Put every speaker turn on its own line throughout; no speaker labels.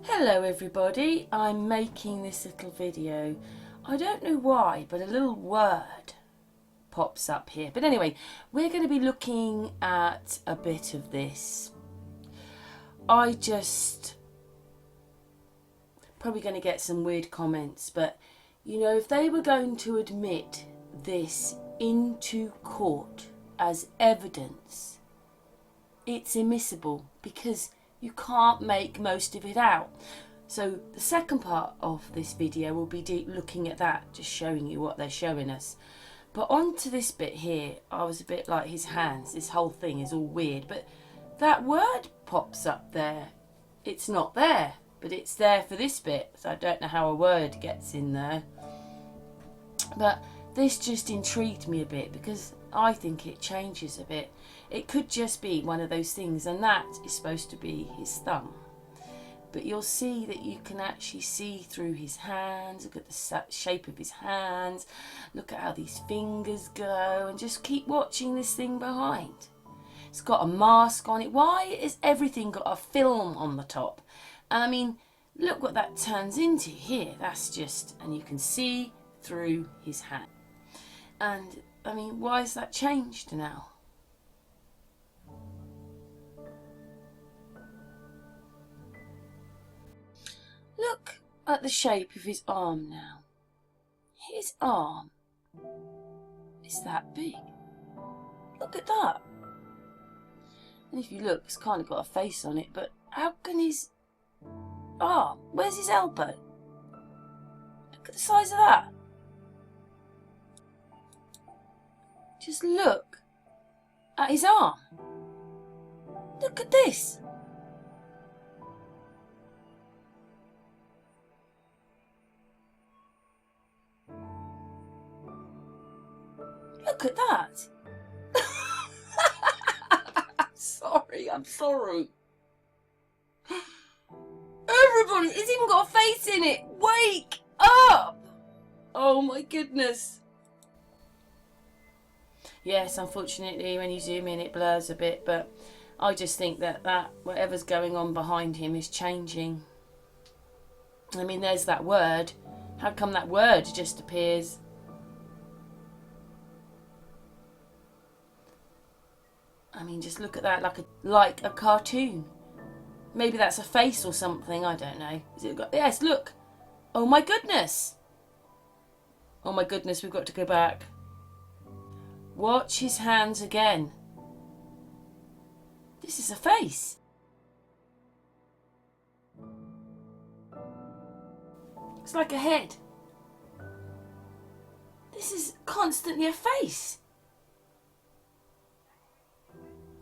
Hello everybody, I'm making this little video. I don't know why, but a little word pops up here. But anyway, we're going to be looking at a bit of this. Probably going to get some weird comments, but you know, if they were going to admit this into court as evidence, it's immiscible because you can't make most of it out. So the second part of this video will be looking at that, just showing you what they're showing us. But on to this bit here, I was a bit like his hands. This whole thing is all weird, but that word pops up there. It's not there, but it's there for this bit. So I don't know how a word gets in there. But this just intrigued me a bit because I think it changes a bit. It could just be one of those things, and that is supposed to be his thumb. But you'll see that you can actually see through his hands. Look at the shape of his hands. Look at how these fingers go, and just keep watching this thing behind. It's got a mask on it. Why is everything got a film on the top? And I mean, look what that turns into here. That's just, and you can see through his hand. And I mean, why is that changed now? Look at the shape of his arm now. His arm is that big. Look at that. And if you look, it's kind of got a face on it, but how can his arm, where's his elbow? Look at the size of that. Just look at his arm. Look at this. Look at that. I'm sorry. Everybody, it's even got a face in it. Wake up. Oh my goodness. Yes, unfortunately, when you zoom in, it blurs a bit, but I just think that whatever's going on behind him is changing. I mean, there's that word. How come that word just appears? I mean, just look at that, like a cartoon. Maybe that's a face or something. I don't know. Yes, look. Oh my goodness. Oh my goodness, we've got to go back. Watch his hands again. This is a face. It's like a head. This is constantly a face.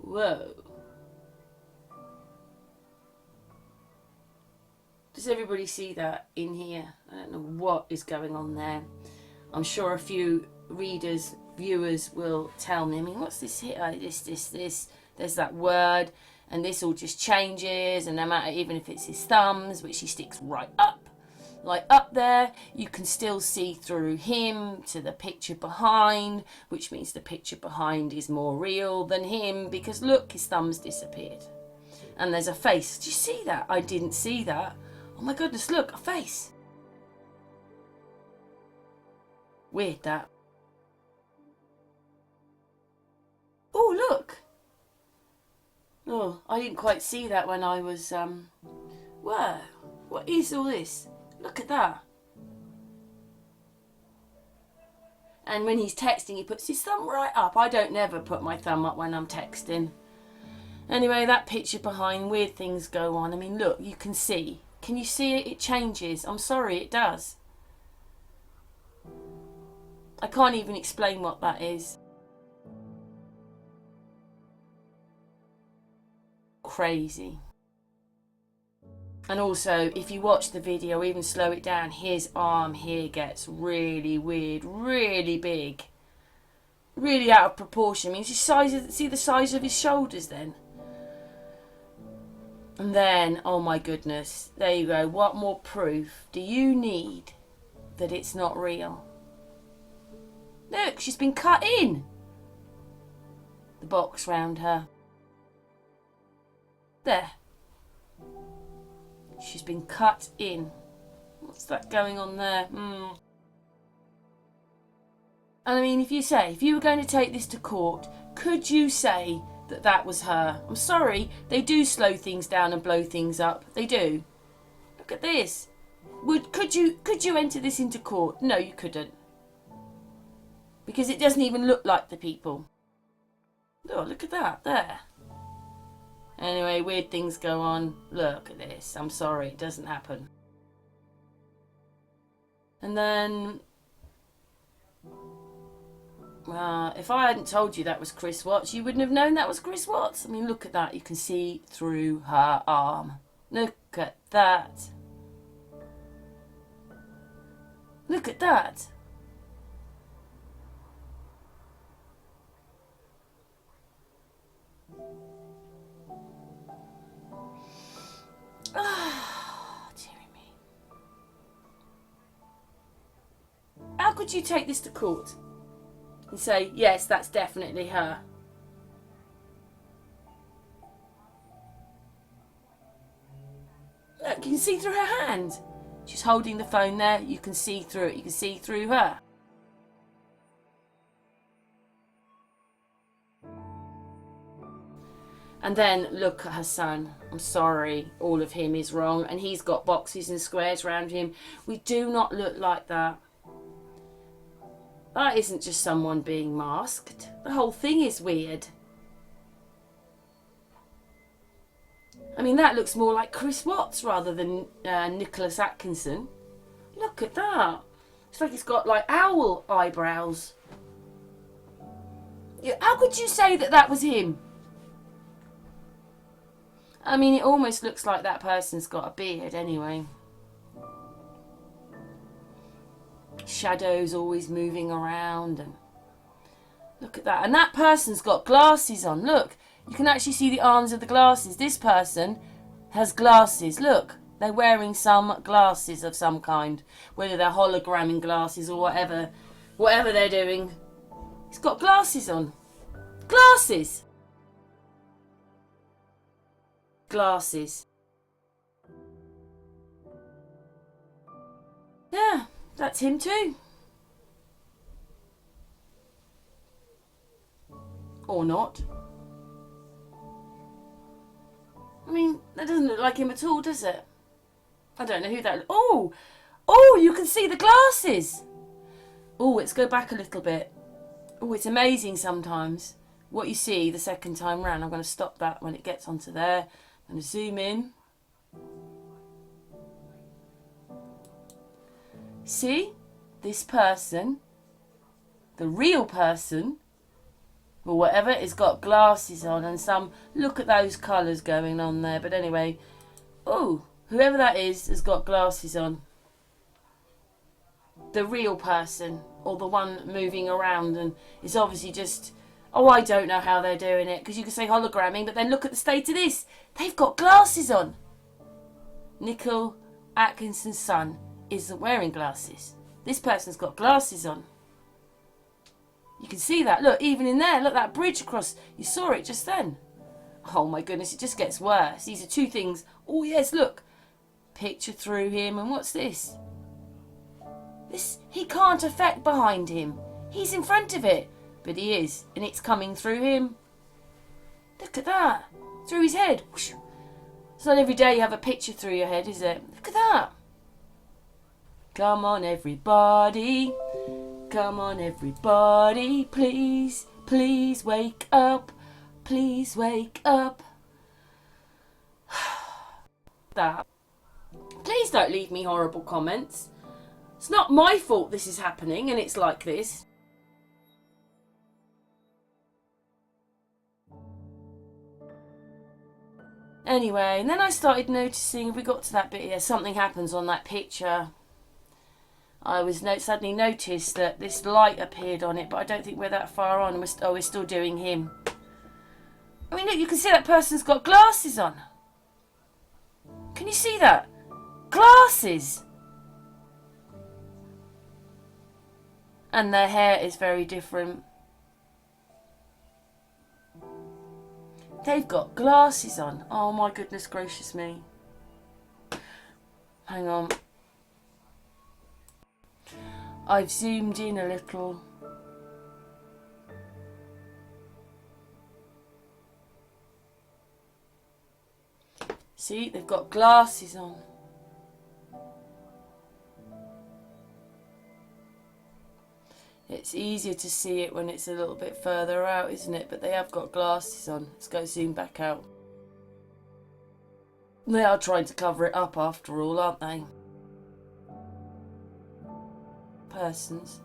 Whoa. Does everybody see that in here? I don't know what is going on there. I'm sure a few readers, viewers will tell me. I mean, what's this here? This. There's that word, and this all just changes, and no matter, even if it's his thumbs, which he sticks right up, like up there, you can still see through him to the picture behind, which means the picture behind is more real than him, because look, his thumbs disappeared. And there's a face. Do you see that? I didn't see that. Oh my goodness, look, a face. Weird, that. Oh, look. Oh, I didn't quite see that when I was, Whoa, what is all this? Look at that. And when he's texting, he puts his thumb right up. I don't never put my thumb up when I'm texting. Anyway, that picture behind, weird things go on. I mean, look, you can see. Can you see it? It changes. I'm sorry, it does. I can't even explain what that is. Crazy. And also, if you watch the video, even slow it down, his arm here gets really weird, really big. Really out of proportion. I mean, see the size of his shoulders then? And then, oh my goodness, there you go. What more proof do you need that it's not real? Look, she's been cut in. The box round her. There. She's been cut in. What's that going on there? And I mean, if you were going to take this to court, could you say that that was her? I'm sorry, they do slow things down and blow things up. They do. Look at this. Could you enter this into court? No, you couldn't. Because it doesn't even look like the people. Oh, look at that, there. Anyway, weird things go on. Look at this. I'm sorry, it doesn't happen. And then... if I hadn't told you that was Chris Watts, you wouldn't have known that was Chris Watts. I mean, look at that. You can see through her arm. Look at that. Look at that. Ah, dearie me. How could you take this to court and say, yes, that's definitely her? Look, you can see through her hand. She's holding the phone there. You can see through it. You can see through her. And then look at her son. I'm sorry, all of him is wrong. And he's got boxes and squares around him. We do not look like that. That isn't just someone being masked. The whole thing is weird. I mean, that looks more like Chris Watts rather than Nicolas Atkinson. Look at that. It's like it's got like owl eyebrows. How could you say that that was him? I mean, it almost looks like that person's got a beard anyway. Shadows always moving around. And look at that. And that person's got glasses on. Look, you can actually see the arms of the glasses. This person has glasses. Look, they're wearing some glasses of some kind. Whether they're hologramming glasses or whatever they're doing. He's got glasses on. Glasses! Glasses. Yeah, that's him too. Or not. I mean, that doesn't look like him at all, does it? I don't know who that... Oh, you can see the glasses. Oh, let's go back a little bit. Oh, it's amazing sometimes what you see the second time round. I'm going to stop that when it gets onto there. I'm going to zoom in. See? This person, the real person, or whatever, has got glasses on and some... Look at those colours going on there. But anyway, oh, whoever that is has got glasses on. The real person, or the one moving around, and it's obviously just... Oh, I don't know how they're doing it, because you can say hologramming, but then look at the state of this. They've got glasses on. Nicolas Atkinson's son isn't wearing glasses. This person's got glasses on. You can see that. Look, even in there, look, that bridge across. You saw it just then. Oh my goodness, it just gets worse. These are two things. Oh yes, look. Picture through him, and what's this? He can't affect behind him. He's in front of it. But he is, and it's coming through him. Look at that. Through his head. Whoosh. It's not every day you have a picture through your head, is it? Look at that. Come on, everybody. Come on, everybody. Please, please wake up. Please wake up. That. Please don't leave me horrible comments. It's not my fault this is happening and it's like this. Anyway, and then I started noticing, if we got to that bit here, something happens on that picture. I was suddenly noticed that this light appeared on it, but I don't think we're that far on. We're still doing him. I mean, look, you can see that person's got glasses on. Can you see that? Glasses! And their hair is very different. They've got glasses on. Oh my goodness gracious me. Hang on. I've zoomed in a little. See, they've got glasses on. It's easier to see it when it's a little bit further out, isn't it? But they have got glasses on. Let's go zoom back out. They are trying to cover it up after all, aren't they? Persons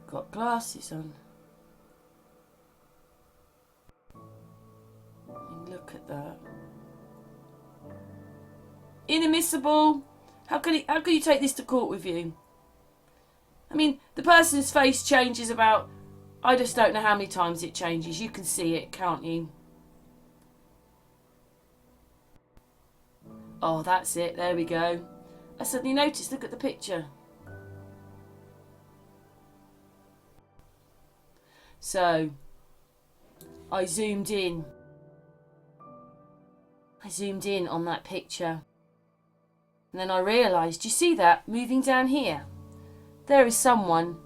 got glasses on. I mean, look at that. Inadmissible. How can you take this to court with you? I mean, the person's face changes about, I just don't know how many times it changes. You can see it, can't you? Oh, that's it. There we go. I suddenly noticed, look at the picture. So, I zoomed in. I zoomed in on that picture. And then I realised, you see that moving down here? There is someone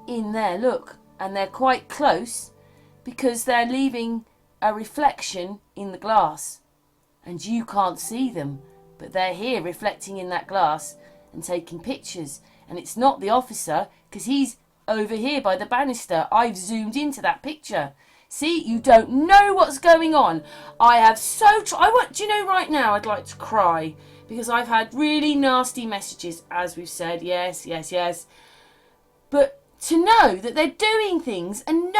in there, look. And they're quite close because they're leaving a reflection in the glass. And you can't see them, but they're here reflecting in that glass and taking pictures. And it's not the officer because he's over here by the banister. I've zoomed into that picture. See, you don't know what's going on. I have do you know, right now I'd like to cry because I've had really nasty messages, as we've said. Yes. But to know that they're doing things and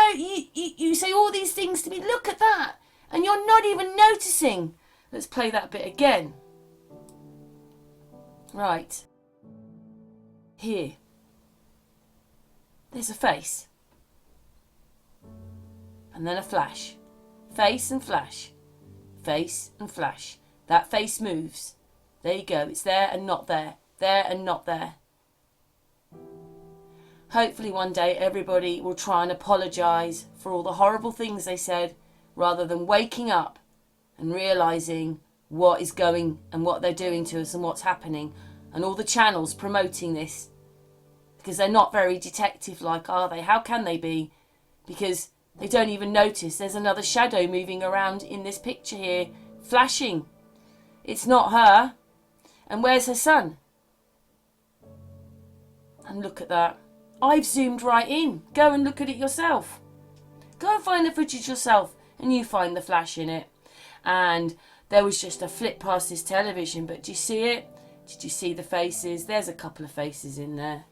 you say all these things to me, look at that, and you're not even noticing. Let's play that bit again. Right. Here. There's a face. And then a flash. Face and flash. Face and flash. That face moves. There you go. It's there and not there. There and not there. Hopefully one day everybody will try and apologise for all the horrible things they said, rather than waking up and realising what is going and what they're doing to us and what's happening, and all the channels promoting this. Because they're not very detective-like, are they? How can they be? Because they don't even notice there's another shadow moving around in this picture here, flashing. It's not her. And where's her son? And look at that. I've zoomed right in. Go and look at it yourself. Go and find the footage yourself and you find the flash in it. And there was just a flip past this television, but do you see it? Did you see the faces? There's a couple of faces in there.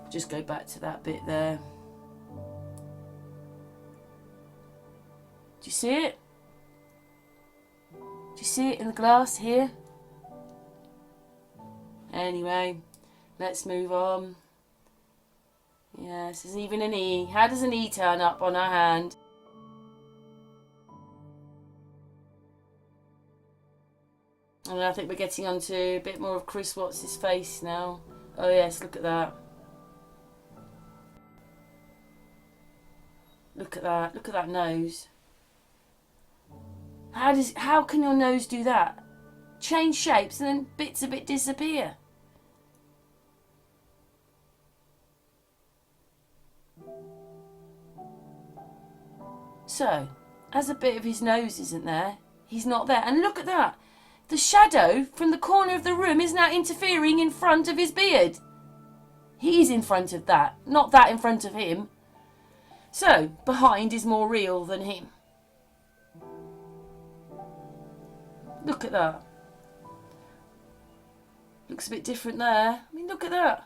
Just go back to that bit there. Do you see it? Do you see it in the glass here? Anyway, let's move on. Yes, there's even an E. How does an E turn up on our hand? And I think we're getting onto a bit more of Chris Watts' face now. Oh yes, look at that. Look at that. Look at that nose. How can your nose do that? Change shapes and then bits of it disappear. So, as a bit of his nose isn't there, he's not there. And look at that. The shadow from the corner of the room is now interfering in front of his beard. He's in front of that, not that in front of him. So, behind is more real than him. Look at that. Looks a bit different there. I mean, look at that.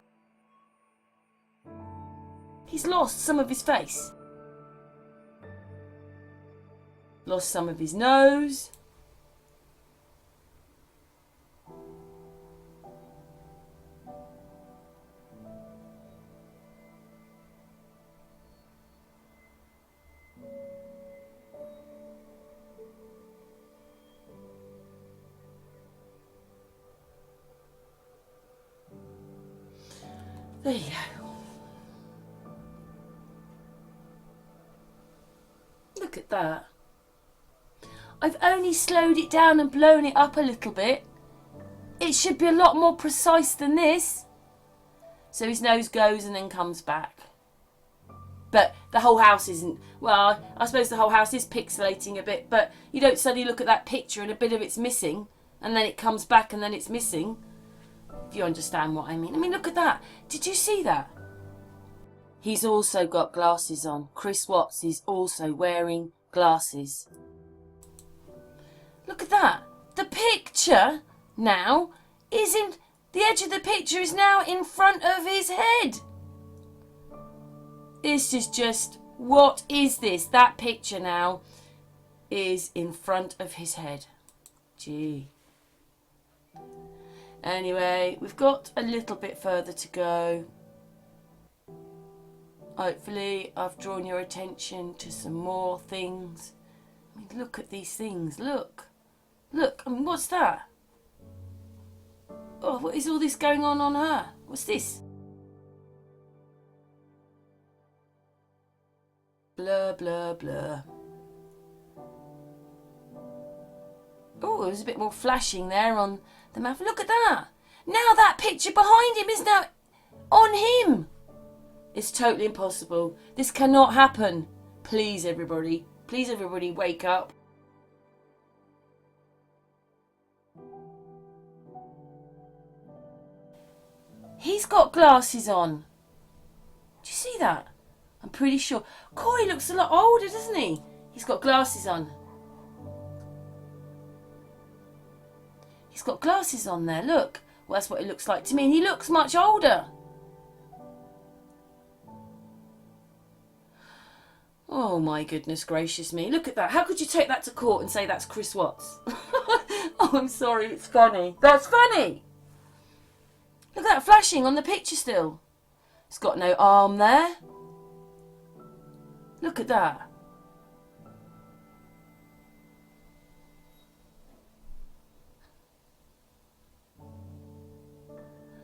He's lost some of his face. Lost some of his nose. There you go. Look at that. I've only slowed it down and blown it up a little bit. It should be a lot more precise than this. So his nose goes and then comes back. But the whole house isn't, well, I suppose the whole house is pixelating a bit, but you don't suddenly look at that picture and a bit of it's missing, and then it comes back and then it's missing. If you understand what I mean. I mean, look at that. Did you see that? He's also got glasses on. Chris Watts is also wearing glasses. Look at that. The picture now isn't, the edge of the picture is now in front of his head. This is just, what is this? That picture now is in front of his head. Gee. Anyway, we've got a little bit further to go. Hopefully I've drawn your attention to some more things. I mean, look at these things. Look. Look. I mean, what's that? Oh, what is all this going on her? What's this? Blur, blur, blur. Oh, there's a bit more flashing there on the mouth. Look at that. Now that picture behind him is now on him. It's totally impossible. This cannot happen. Please, everybody. Please, everybody, wake up. He's got glasses on. Do you see that? I'm pretty sure. Corey looks a lot older, doesn't he? He's got glasses on. He's got glasses on there, look. Well, that's what it looks like to me. And he looks much older. Oh my goodness gracious me. Look at that. How could you take that to court and say that's Chris Watts? Oh, I'm sorry. It's funny. That's funny. Look at that flashing on the picture still. It's got no arm there. Look at that.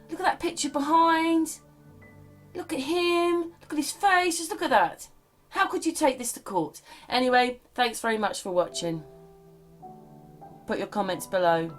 Look at that picture behind. Look at him. Look at his face. Just look at that. How could you take this to court? Anyway, thanks very much for watching. Put your comments below.